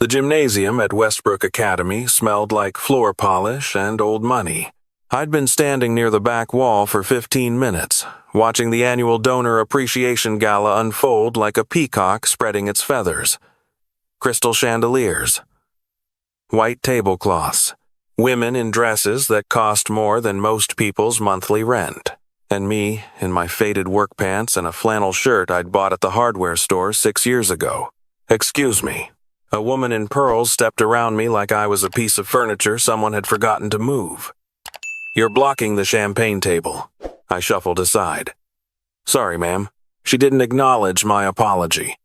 The gymnasium at Westbrook Academy smelled like floor polish and old money. I'd been standing near the back wall for 15 minutes, watching the annual donor appreciation gala unfold like a peacock spreading its feathers. Crystal chandeliers, white tablecloths, women in dresses that cost more than most people's monthly rent, and me in my faded work pants and a flannel shirt I'd bought at the hardware store 6 years ago. "Excuse me." A woman in pearls stepped around me like I was a piece of furniture someone had forgotten to move. "You're blocking the champagne table." I shuffled aside. "Sorry, ma'am." She didn't acknowledge my apology.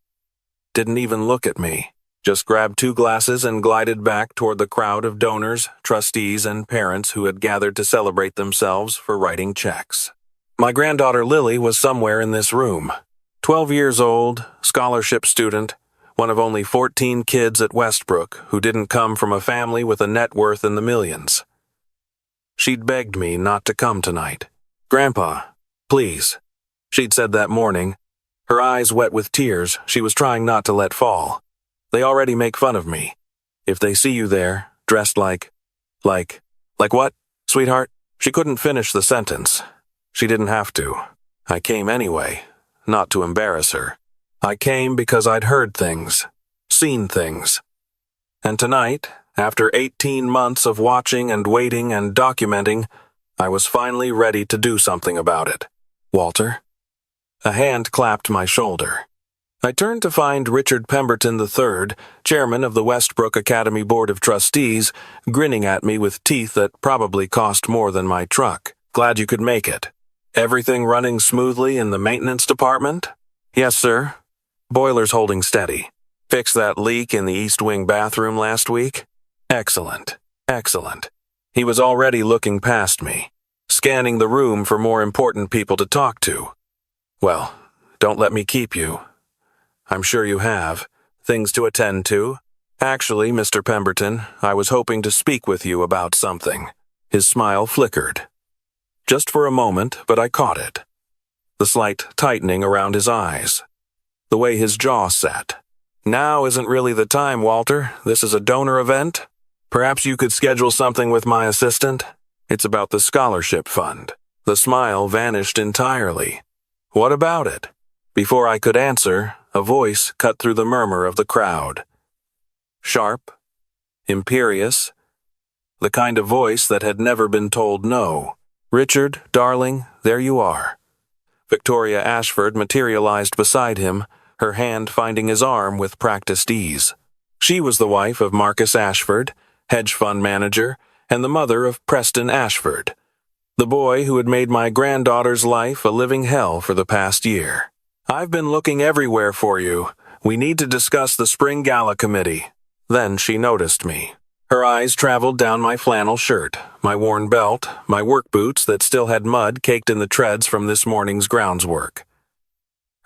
Didn't even look at me. Just grabbed 2 glasses and glided back toward the crowd of donors, trustees, and parents who had gathered to celebrate themselves for writing checks. My granddaughter Lily was somewhere in this room. 12 years old, scholarship student, one of only 14 kids at Westbrook who didn't come from a family with a net worth in the millions. She'd begged me not to come tonight. "Grandpa, please," she'd said that morning. Her eyes wet with tears she was trying not to let fall. "They already make fun of me. If they see you there, dressed like what, sweetheart?" She couldn't finish the sentence. She didn't have to. I came anyway, not to embarrass her. I came because I'd heard things, seen things. And tonight, after 18 months of watching and waiting and documenting, I was finally ready to do something about it. "Walter?" A hand clapped my shoulder. I turned to find Richard Pemberton III, chairman of the Westbrook Academy Board of Trustees, grinning at me with teeth that probably cost more than my truck. "Glad you could make it. Everything running smoothly in the maintenance department?" "Yes, sir. Boiler's holding steady. Fixed that leak in the East Wing bathroom last week?" "Excellent, excellent." He was already looking past me, scanning the room for more important people to talk to. "Well, don't let me keep you. I'm sure you have things to attend to. Actually, Mr. Pemberton, I was hoping to speak with you about something." His smile flickered. Just for a moment, but I caught it. The slight tightening around his eyes. The way his jaw sat. "Now isn't really the time, Walter. This is a donor event. Perhaps you could schedule something with my assistant. It's about the scholarship fund." The smile vanished entirely. "What about it?" Before I could answer, a voice cut through the murmur of the crowd. Sharp, imperious, the kind of voice that had never been told no. "Richard, darling, there you are." Victoria Ashford materialized beside him, her hand finding his arm with practiced ease. She was the wife of Marcus Ashford, hedge fund manager, and the mother of Preston Ashford, the boy who had made my granddaughter's life a living hell for the past year. "I've been looking everywhere for you. We need to discuss the spring gala committee." Then she noticed me. Her eyes traveled down my flannel shirt, my worn belt, my work boots that still had mud caked in the treads from this morning's grounds work.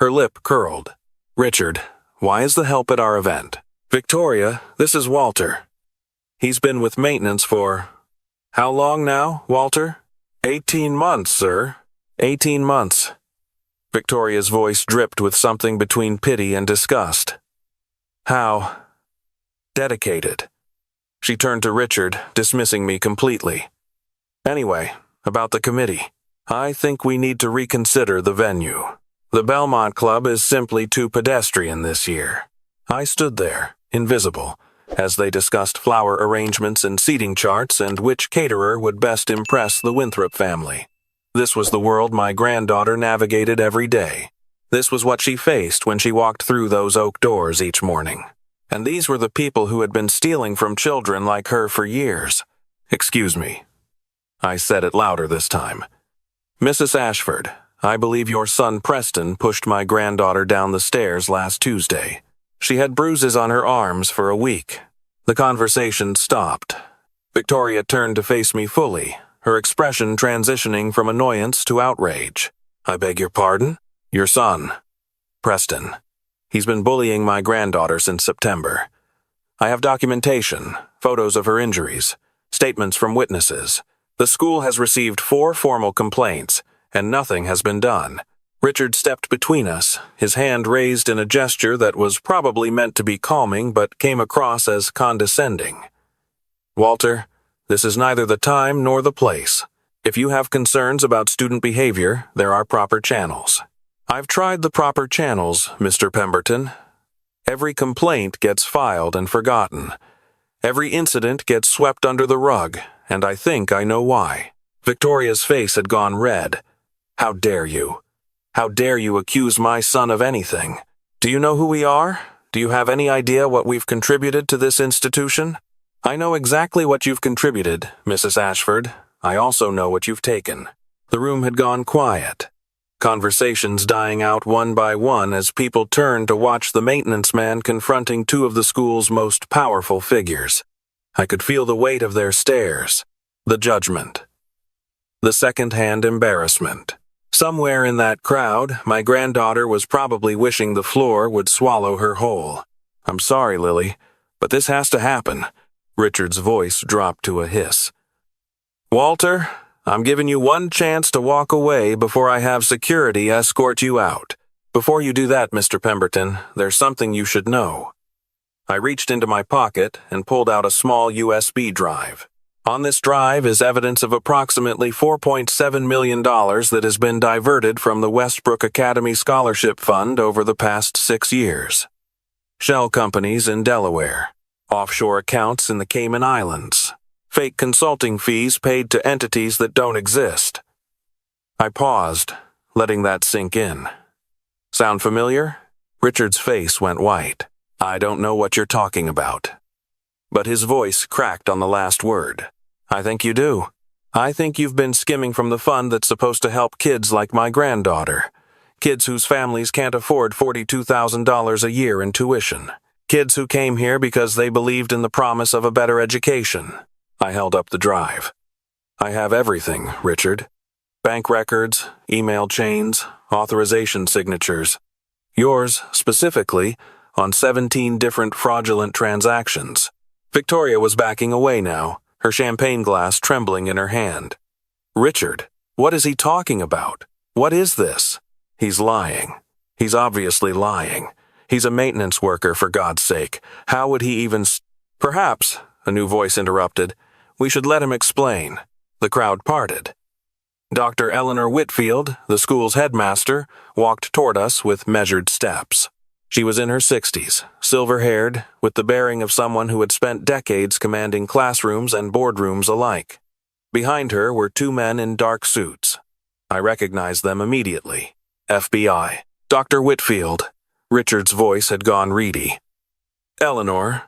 Her lip curled. "Richard, why is the help at our event?" "Victoria, this is Walter. He's been with maintenance for—" "How long now, Walter?" 18 months, sir. 18 months. Victoria's voice dripped with something between pity and disgust. "How dedicated." She turned to Richard, dismissing me completely. "Anyway, about the committee. I think we need to reconsider the venue. The Belmont Club is simply too pedestrian this year." I stood there, invisible, as they discussed flower arrangements and seating charts and which caterer would best impress the Winthrop family. This was the world my granddaughter navigated every day. This was what she faced when she walked through those oak doors each morning. And these were the people who had been stealing from children like her for years. "Excuse me." I said it louder this time. "Mrs. Ashford, I believe your son Preston pushed my granddaughter down the stairs last Tuesday. She had bruises on her arms for a week." The conversation stopped. Victoria turned to face me fully, her expression transitioning from annoyance to outrage. "I beg your pardon? Your son, Preston. He's been bullying my granddaughter since September. I have documentation, photos of her injuries, statements from witnesses. The school has received 4 formal complaints, and nothing has been done. Richard stepped between us, his hand raised in a gesture that was probably meant to be calming but came across as condescending. "Walter, this is neither the time nor the place. If you have concerns about student behavior, there are proper channels." "I've tried the proper channels, Mr. Pemberton. Every complaint gets filed and forgotten. Every incident gets swept under the rug, and I think I know why." Victoria's face had gone red. "How dare you? How dare you accuse my son of anything? Do you know who we are? Do you have any idea what we've contributed to this institution?" "I know exactly what you've contributed, Mrs. Ashford. I also know what you've taken." The room had gone quiet, conversations dying out one by one as people turned to watch the maintenance man confronting two of the school's most powerful figures. I could feel the weight of their stares, the judgment, the second-hand embarrassment. Somewhere in that crowd, my granddaughter was probably wishing the floor would swallow her whole. "I'm sorry, Lily, but this has to happen." Richard's voice dropped to a hiss. "Walter, I'm giving you one chance to walk away before I have security escort you out. Before you do that, Mr. Pemberton, there's something you should know." I reached into my pocket and pulled out a small USB drive. On this drive is evidence of approximately $4.7 million that has been diverted from the Westbrook Academy Scholarship Fund over the past 6 years. Shell companies in Delaware, offshore accounts in the Cayman Islands, fake consulting fees paid to entities that don't exist. I paused, letting that sink in. "Sound familiar?" Richard's face went white. "I don't know what you're talking about." But his voice cracked on the last word. "I think you do. I think you've been skimming from the fund that's supposed to help kids like my granddaughter. Kids whose families can't afford $42,000 a year in tuition. Kids who came here because they believed in the promise of a better education." I held up the drive. "I have everything, Richard. Bank records, email chains, authorization signatures. Yours, specifically, on 17 different fraudulent transactions." Victoria was backing away now, her champagne glass trembling in her hand. "Richard, what is he talking about? What is this?" "He's lying. He's obviously lying. He's a maintenance worker, for God's sake. How would he even Perhaps," a new voice interrupted, "we should let him explain." The crowd parted. Dr. Eleanor Whitfield, the school's headmaster, walked toward us with measured steps. She was in her 60s, silver-haired, with the bearing of someone who had spent decades commanding classrooms and boardrooms alike. Behind her were two men in dark suits. I recognized them immediately. FBI. "Dr. Whitfield." Richard's voice had gone reedy. "Eleanor,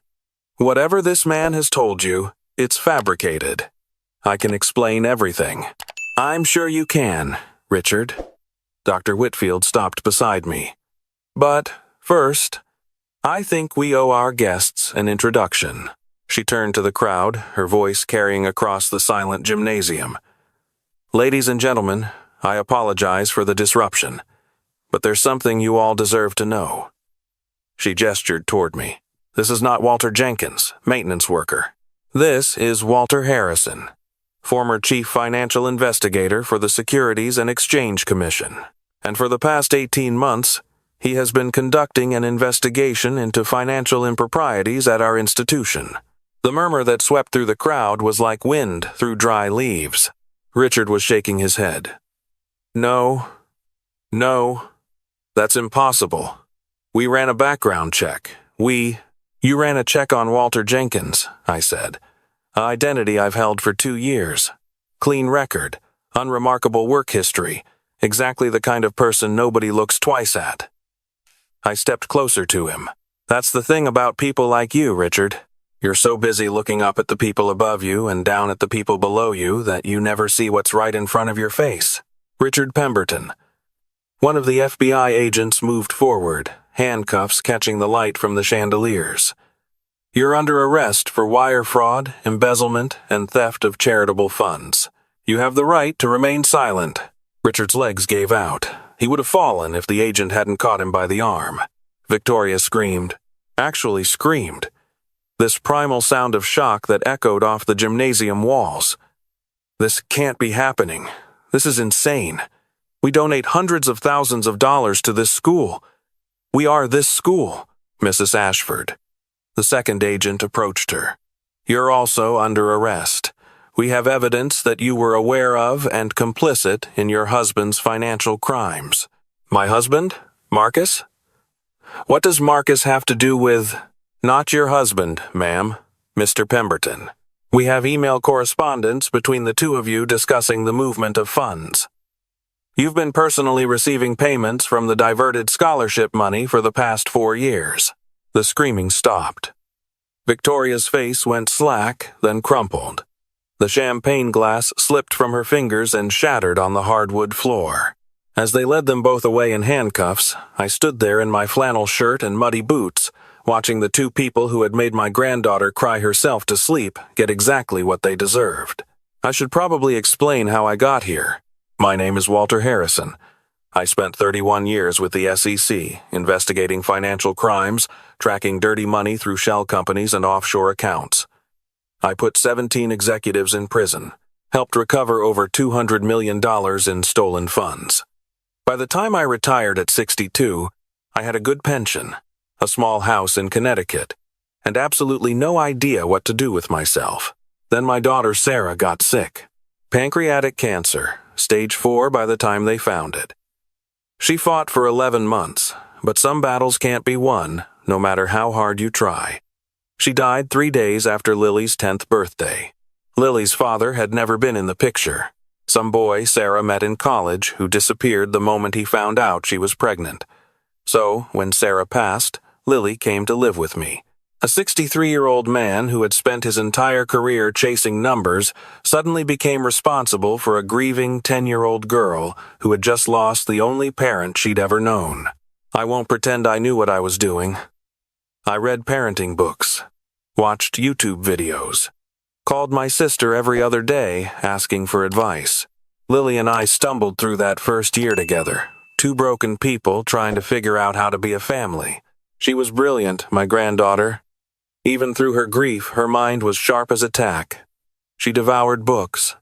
whatever this man has told you, it's fabricated. I can explain everything." "I'm sure you can, Richard." Dr. Whitfield stopped beside me. "But first, I think we owe our guests an introduction." She turned to the crowd, her voice carrying across the silent gymnasium. "Ladies and gentlemen, I apologize for the disruption, but there's something you all deserve to know." She gestured toward me. "This is not Walter Jenkins, maintenance worker. This is Walter Harrison, former chief financial investigator for the Securities and Exchange Commission, and for the past 18 months, he has been conducting an investigation into financial improprieties at our institution." The murmur that swept through the crowd was like wind through dry leaves. Richard was shaking his head. No, that's impossible. We ran a background check. You ran a check on Walter Jenkins," I said. "An identity I've held for 2 years. Clean record, unremarkable work history, exactly the kind of person nobody looks twice at." I stepped closer to him. "That's the thing about people like you, Richard. You're so busy looking up at the people above you and down at the people below you that you never see what's right in front of your face." Richard Pemberton. One of the FBI agents moved forward, handcuffs catching the light from the chandeliers. "You're under arrest for wire fraud, embezzlement, and theft of charitable funds. You have the right to remain silent." Richard's legs gave out. He would have fallen if the agent hadn't caught him by the arm. Victoria screamed. Actually screamed. This primal sound of shock that echoed off the gymnasium walls. "This can't be happening. This is insane. We donate hundreds of thousands of dollars to this school. We are this school, Mrs. Ashford. The second agent approached her. You're also under arrest. We have evidence that you were aware of and complicit in your husband's financial crimes. My husband? Marcus? What does Marcus have to do with... Not your husband, ma'am, Mr. Pemberton. We have email correspondence between the two of you discussing the movement of funds. You've been personally receiving payments from the diverted scholarship money for the past 4 years. The screaming stopped. Victoria's face went slack, then crumpled. The champagne glass slipped from her fingers and shattered on the hardwood floor. As they led them both away in handcuffs, I stood there in my flannel shirt and muddy boots, watching the two people who had made my granddaughter cry herself to sleep get exactly what they deserved. I should probably explain how I got here. My name is Walter Harrison. I spent 31 years with the SEC, investigating financial crimes, tracking dirty money through shell companies and offshore accounts. I put 17 executives in prison, helped recover over $200 million in stolen funds. By the time I retired at 62, I had a good pension, a small house in Connecticut, and absolutely no idea what to do with myself. Then my daughter Sarah got sick. Pancreatic cancer, stage 4 by the time they found it. She fought for 11 months, but some battles can't be won, no matter how hard you try. She died 3 days after Lily's 10th birthday. Lily's father had never been in the picture. Some boy Sarah met in college who disappeared the moment he found out she was pregnant. So, when Sarah passed, Lily came to live with me. A 63-year-old man who had spent his entire career chasing numbers suddenly became responsible for a grieving 10-year-old girl who had just lost the only parent she'd ever known. I won't pretend I knew what I was doing. I read parenting books, watched YouTube videos, called my sister every other day asking for advice. Lily and I stumbled through that first year together, two broken people trying to figure out how to be a family. She was brilliant, my granddaughter. Even through her grief, her mind was sharp as a tack. She devoured books,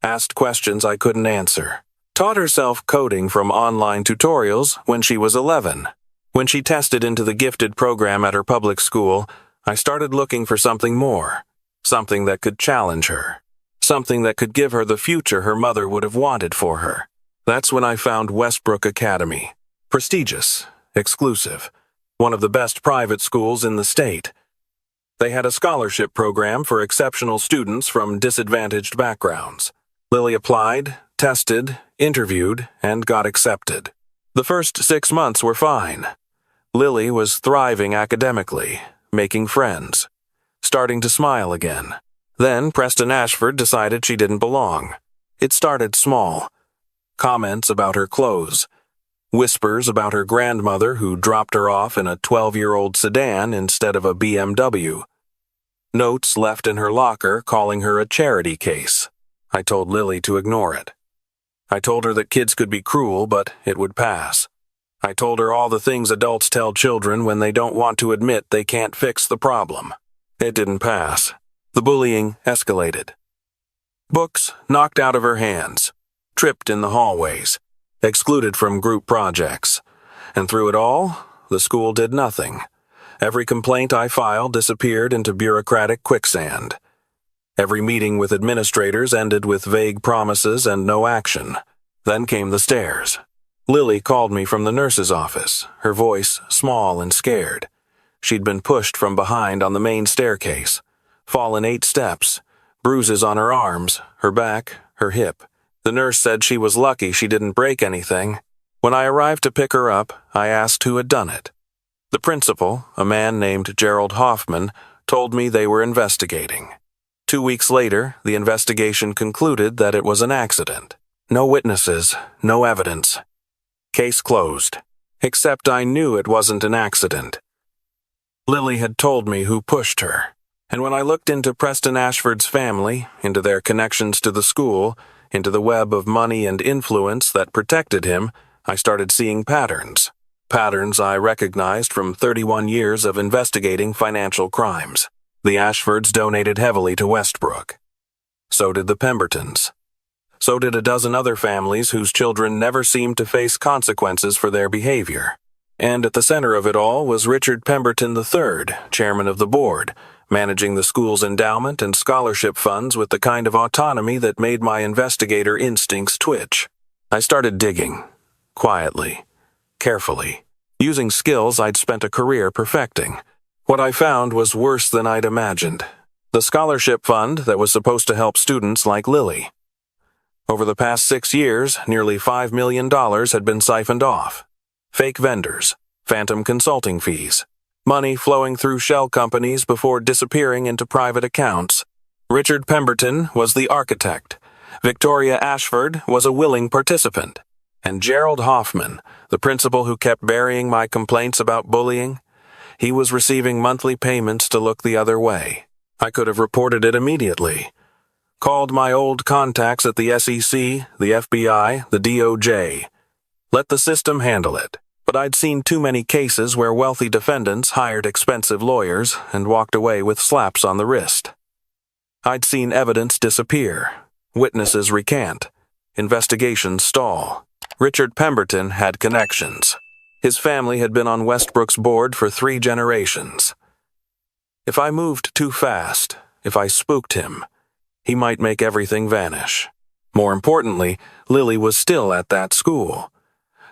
asked questions I couldn't answer, taught herself coding from online tutorials when she was 11. When she tested into the gifted program at her public school, I started looking for something more, something that could challenge her, something that could give her the future her mother would have wanted for her. That's when I found Westbrook Academy. Prestigious, exclusive, one of the best private schools in the state. They had a scholarship program for exceptional students from disadvantaged backgrounds. Lily applied, tested, interviewed, and got accepted. The first 6 months were fine. Lily was thriving academically, making friends, starting to smile again. Then Preston Ashford decided she didn't belong. It started small. Comments about her clothes, whispers about her grandmother who dropped her off in a 12-year-old sedan instead of a BMW. Notes left in her locker calling her a charity case. I told Lily to ignore it. I told her that kids could be cruel, but it would pass. I told her all the things adults tell children when they don't want to admit they can't fix the problem. It didn't pass. The bullying escalated. Books knocked out of her hands, tripped in the hallways, excluded from group projects. And through it all, the school did nothing. Every complaint I filed disappeared into bureaucratic quicksand. Every meeting with administrators ended with vague promises and no action. Then came the stairs. Lily called me from the nurse's office, her voice small and scared. She'd been pushed from behind on the main staircase, fallen 8 steps, bruises on her arms, her back, her hip. The nurse said she was lucky she didn't break anything. When I arrived to pick her up, I asked who had done it. The principal, a man named Gerald Hoffman, told me they were investigating. 2 weeks later, the investigation concluded that it was an accident. No witnesses, no evidence. Case closed. Except I knew it wasn't an accident. Lily had told me who pushed her, and when I looked into Preston Ashford's family, into their connections to the school, into the web of money and influence that protected him, I started seeing patterns. Patterns I recognized from 31 years of investigating financial crimes. The Ashfords donated heavily to Westbrook. So did the Pembertons. So did a dozen other families whose children never seemed to face consequences for their behavior. And at the center of it all was Richard Pemberton III, chairman of the board, managing the school's endowment and scholarship funds with the kind of autonomy that made my investigator instincts twitch. I started digging, quietly, carefully, using skills I'd spent a career perfecting. What I found was worse than I'd imagined. The scholarship fund that was supposed to help students like Lily. Over the past 6 years, nearly $5 million had been siphoned off. Fake vendors, phantom consulting fees, money flowing through shell companies before disappearing into private accounts. Richard Pemberton was the architect. Victoria Ashford was a willing participant. And Gerald Hoffman, the principal who kept burying my complaints about bullying, he was receiving monthly payments to look the other way. I could have reported it immediately. Called my old contacts at the SEC, the FBI, the DOJ. Let the system handle it. But I'd seen too many cases where wealthy defendants hired expensive lawyers and walked away with slaps on the wrist. I'd seen evidence disappear, witnesses recant, investigations stall. Richard Pemberton had connections. His family had been on Westbrook's board for 3 generations. If I moved too fast, if I spooked him, he might make everything vanish. More importantly, Lily was still at that school.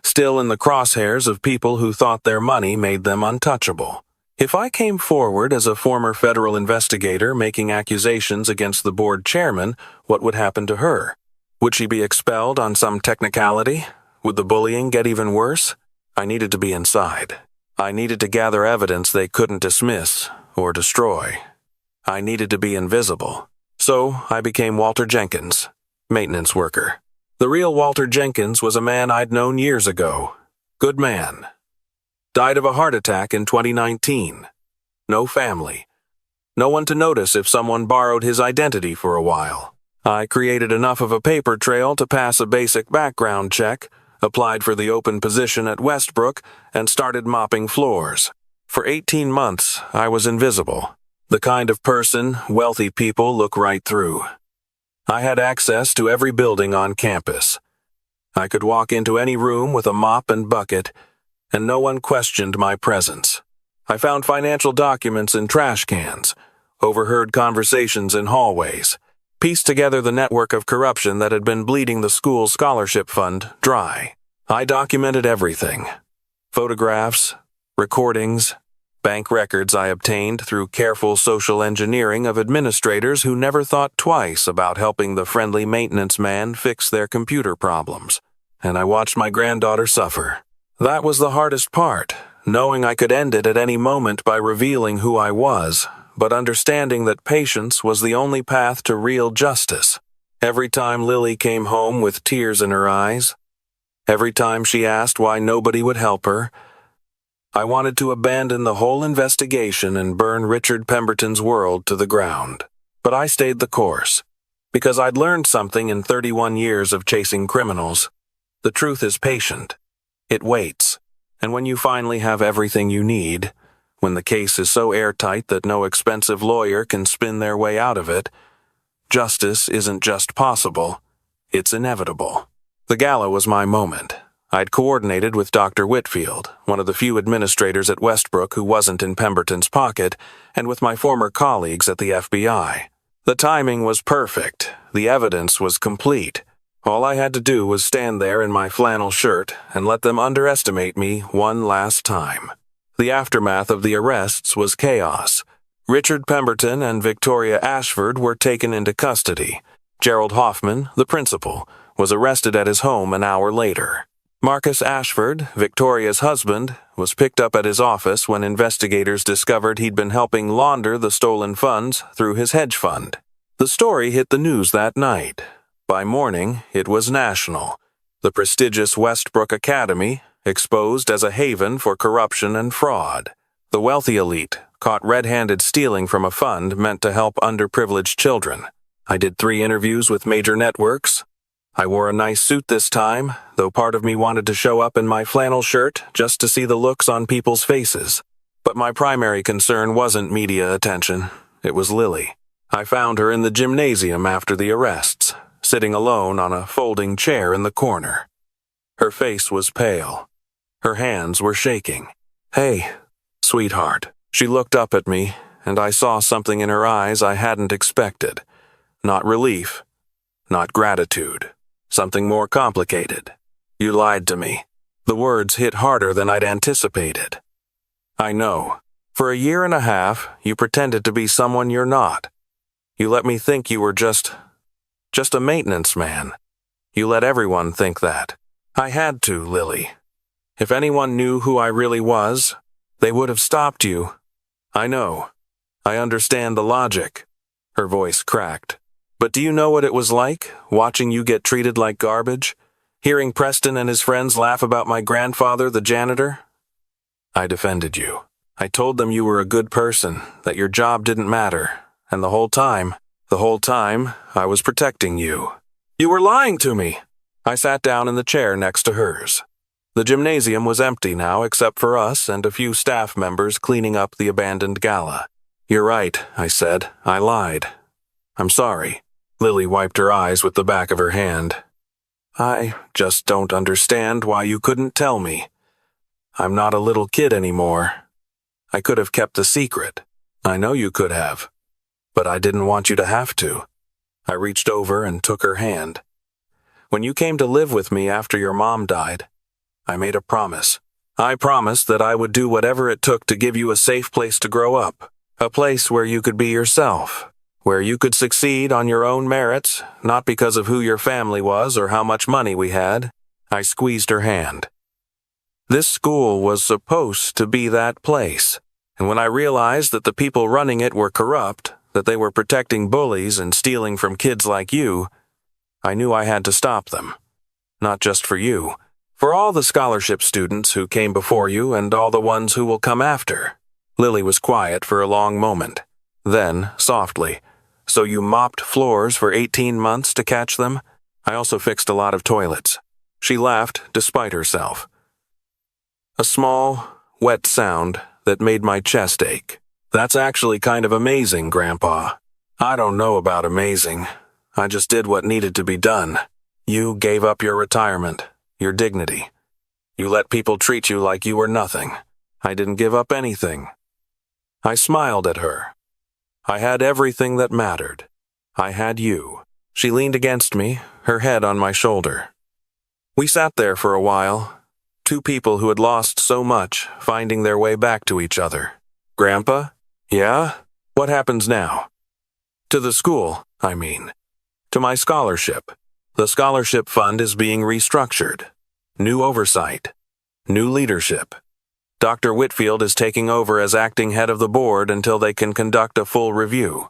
Still in the crosshairs of people who thought their money made them untouchable. If I came forward as a former federal investigator making accusations against the board chairman, what would happen to her? Would she be expelled on some technicality? Would the bullying get even worse? I needed to be inside. I needed to gather evidence they couldn't dismiss or destroy. I needed to be invisible. So I became Walter Jenkins, maintenance worker. The real Walter Jenkins was a man I'd known years ago. Good man. Died of a heart attack in 2019. No family. No one to notice if someone borrowed his identity for a while. I created enough of a paper trail to pass a basic background check, applied for the open position at Westbrook, and started mopping floors. For 18 months, I was invisible. The kind of person wealthy people look right through. I had access to every building on campus. I could walk into any room with a mop and bucket, and no one questioned my presence. I found financial documents in trash cans, overheard conversations in hallways, pieced together the network of corruption that had been bleeding the school's scholarship fund dry. I documented everything. Photographs, recordings, bank records I obtained through careful social engineering of administrators who never thought twice about helping the friendly maintenance man fix their computer problems. And I watched my granddaughter suffer. That was the hardest part, knowing I could end it at any moment by revealing who I was, but understanding that patience was the only path to real justice. Every time Lily came home with tears in her eyes, every time she asked why nobody would help her, I wanted to abandon the whole investigation and burn Richard Pemberton's world to the ground. But I stayed the course, because I'd learned something in 31 years of chasing criminals. The truth is patient. It waits. And when you finally have everything you need, when the case is so airtight that no expensive lawyer can spin their way out of it, justice isn't just possible, it's inevitable. The Gala was my moment. I'd coordinated with Dr. Whitfield, one of the few administrators at Westbrook who wasn't in Pemberton's pocket, and with my former colleagues at the FBI. The timing was perfect. The evidence was complete. All I had to do was stand there in my flannel shirt and let them underestimate me one last time. The aftermath of the arrests was chaos. Richard Pemberton and Victoria Ashford were taken into custody. Gerald Hoffman, the principal, was arrested at his home an hour later. Marcus Ashford, Victoria's husband, was picked up at his office when investigators discovered he'd been helping launder the stolen funds through his hedge fund. The story hit the news that night. By morning, it was national. The prestigious Westbrook Academy, exposed as a haven for corruption and fraud. The wealthy elite, caught red-handed stealing from a fund meant to help underprivileged children. I did 3 interviews with major networks. I wore a nice suit this time, though part of me wanted to show up in my flannel shirt just to see the looks on people's faces. But my primary concern wasn't media attention. It was Lily. I found her in the gymnasium after the arrests, sitting alone on a folding chair in the corner. Her face was pale. Her hands were shaking. "Hey, sweetheart." She looked up at me, and I saw something in her eyes I hadn't expected. Not relief, not gratitude. Something more complicated. "You lied to me." The words hit harder than I'd anticipated. "I know. For a year and a half, you pretended to be someone you're not. You let me think you were just a maintenance man. You let everyone think that. I had to, Lily. If anyone knew who I really was, they would have stopped you. I know. I understand the logic." Her voice cracked. "But do you know what it was like, watching you get treated like garbage? Hearing Preston and his friends laugh about my grandfather, the janitor? I defended you. I told them you were a good person, that your job didn't matter, and the whole time, I was protecting you. You were lying to me." I sat down in the chair next to hers. The gymnasium was empty now except for us and a few staff members cleaning up the abandoned Gala. "You're right," I said. "I lied. I'm sorry." Lily wiped her eyes with the back of her hand. "I just don't understand why you couldn't tell me. I'm not a little kid anymore. I could have kept the secret. I know you could have. But I didn't want you to have to." I reached over and took her hand. "When you came to live with me after your mom died, I made a promise. I promised that I would do whatever it took to give you a safe place to grow up, a place where you could be yourself, where you could succeed on your own merits, not because of who your family was or how much money we had." I squeezed her hand. This school was supposed to be that place, and when I realized that the people running it were corrupt, that they were protecting bullies and stealing from kids like you, I knew I had to stop them. Not just for you, for all the scholarship students who came before you and all the ones who will come after. Lily was quiet for a long moment. Then, softly, "So you mopped floors for 18 months to catch them?" "I also fixed a lot of toilets." She laughed despite herself. A small, wet sound that made my chest ache. "That's actually kind of amazing, Grandpa." "I don't know about amazing. I just did what needed to be done. You gave up your retirement, your dignity. You let people treat you like you were nothing. I didn't give up anything." I smiled at her. "I had everything that mattered. I had you." She leaned against me, her head on my shoulder. We sat there for a while, two people who had lost so much, finding their way back to each other. "Grandpa? Yeah? What happens now?" "To the school, I mean. To my scholarship. The scholarship fund is being restructured. New oversight. New leadership. Dr. Whitfield is taking over as acting head of the board until they can conduct a full review."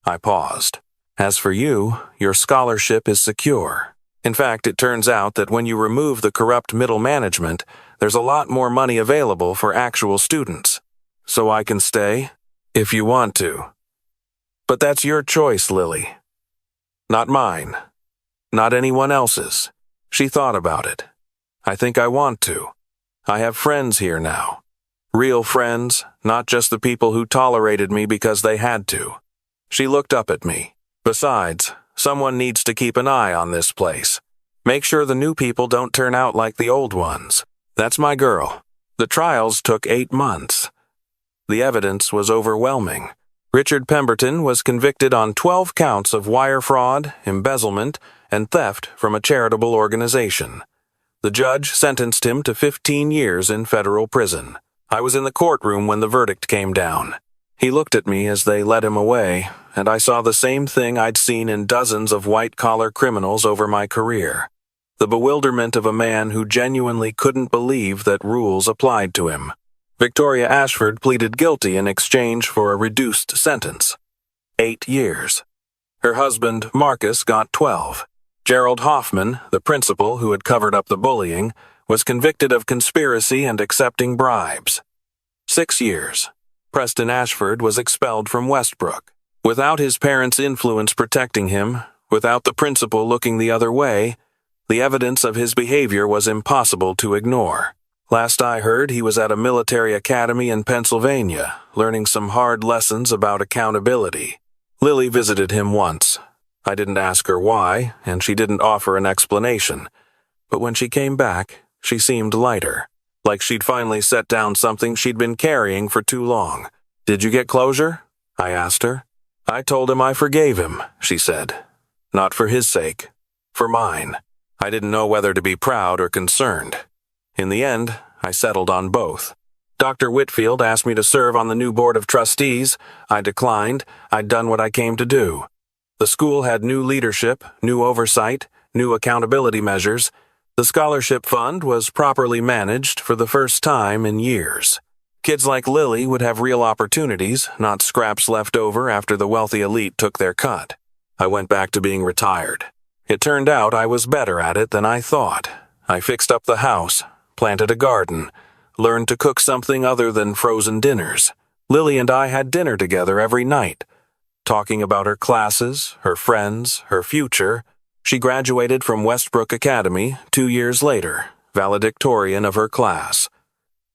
I paused. "As for you, your scholarship is secure. In fact, it turns out that when you remove the corrupt middle management, there's a lot more money available for actual students. So I can stay, if you want to. But that's your choice, Lily. Not mine. Not anyone else's." She thought about it. "I think I want to. I have friends here now. Real friends, not just the people who tolerated me because they had to." She looked up at me. "Besides, someone needs to keep an eye on this place. Make sure the new people don't turn out like the old ones. That's my girl." The trials took 8 months. The evidence was overwhelming. Richard Pemberton was convicted on 12 counts of wire fraud, embezzlement, and theft from a charitable organization. The judge sentenced him to 15 years in federal prison. I was in the courtroom when the verdict came down. He looked at me as they led him away, and I saw the same thing I'd seen in dozens of white-collar criminals over my career. The bewilderment of a man who genuinely couldn't believe that rules applied to him. Victoria Ashford pleaded guilty in exchange for a reduced sentence. 8 years. Her husband, Marcus, got 12. Gerald Hoffman, the principal who had covered up the bullying, was convicted of conspiracy and accepting bribes. 6 years. Preston Ashford was expelled from Westbrook. Without his parents' influence protecting him, without the principal looking the other way, the evidence of his behavior was impossible to ignore. Last I heard, he was at a military academy in Pennsylvania, learning some hard lessons about accountability. Lily visited him once. I didn't ask her why, and she didn't offer an explanation. But when she came back, she seemed lighter, like she'd finally set down something she'd been carrying for too long. "Did you get closure?" I asked her. "I told him I forgave him," she said. "Not for his sake, for mine." I didn't know whether to be proud or concerned. In the end, I settled on both. Dr. Whitfield asked me to serve on the new board of trustees. I declined. I'd done what I came to do. The school had new leadership, new oversight, new accountability measures. The scholarship fund was properly managed for the first time in years. Kids like Lily would have real opportunities, not scraps left over after the wealthy elite took their cut. I went back to being retired. It turned out I was better at it than I thought. I fixed up the house, planted a garden, learned to cook something other than frozen dinners. Lily and I had dinner together every night, talking about her classes, her friends, her future. She graduated from Westbrook Academy 2 years later, valedictorian of her class.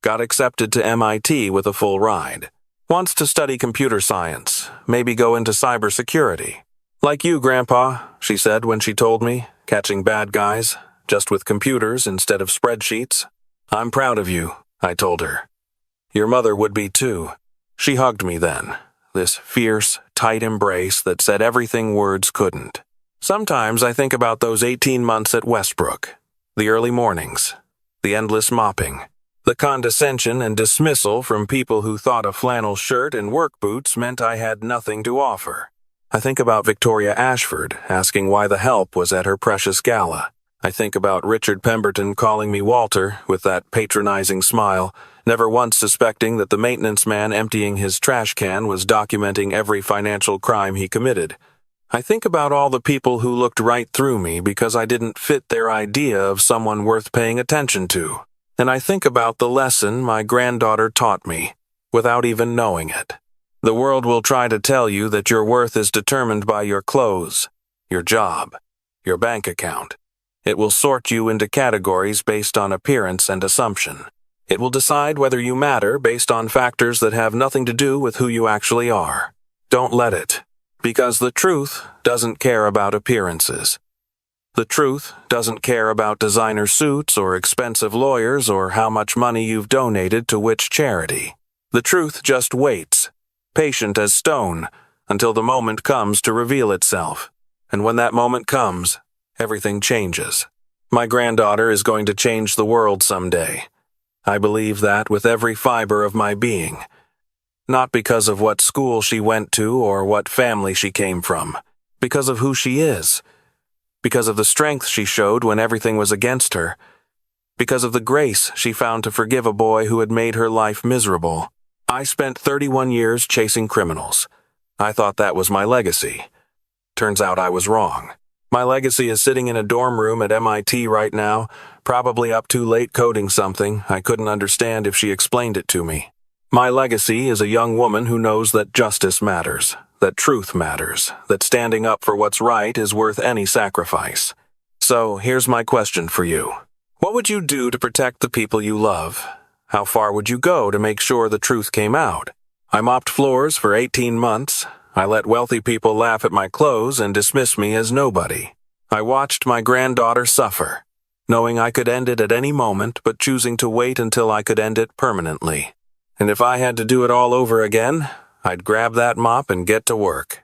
Got accepted to MIT with a full ride. Wants to study computer science, maybe go into cybersecurity. "Like you, Grandpa," she said when she told me, "catching bad guys, just with computers instead of spreadsheets." "I'm proud of you," I told her. "Your mother would be too." She hugged me then, this fierce, tight embrace that said everything words couldn't. Sometimes I think about those 18 months at Westbrook, the early mornings, the endless mopping, the condescension and dismissal from people who thought a flannel shirt and work boots meant I had nothing to offer. I think about Victoria Ashford asking why the help was at her precious Gala. I think about Richard Pemberton calling me Walter with that patronizing smile, never once suspecting that the maintenance man emptying his trash can was documenting every financial crime he committed. I think about all the people who looked right through me because I didn't fit their idea of someone worth paying attention to. And I think about the lesson my granddaughter taught me, without even knowing it. The world will try to tell you that your worth is determined by your clothes, your job, your bank account. It will sort you into categories based on appearance and assumption. It will decide whether you matter based on factors that have nothing to do with who you actually are. Don't let it, because the truth doesn't care about appearances. The truth doesn't care about designer suits or expensive lawyers or how much money you've donated to which charity. The truth just waits, patient as stone, until the moment comes to reveal itself. And when that moment comes, everything changes. My granddaughter is going to change the world someday. I believe that with every fiber of my being. Not because of what school she went to or what family she came from, because of who she is. Because of the strength she showed when everything was against her. Because of the grace she found to forgive a boy who had made her life miserable. I spent 31 years chasing criminals. I thought that was my legacy. Turns out I was wrong. My legacy is sitting in a dorm room at MIT right now, probably up too late coding something I couldn't understand if she explained it to me. My legacy is a young woman who knows that justice matters, that truth matters, that standing up for what's right is worth any sacrifice. So here's my question for you. What would you do to protect the people you love? How far would you go to make sure the truth came out? I mopped floors for 18 months. I let wealthy people laugh at my clothes and dismiss me as nobody. I watched my granddaughter suffer, knowing I could end it at any moment but choosing to wait until I could end it permanently. And if I had to do it all over again, I'd grab that mop and get to work.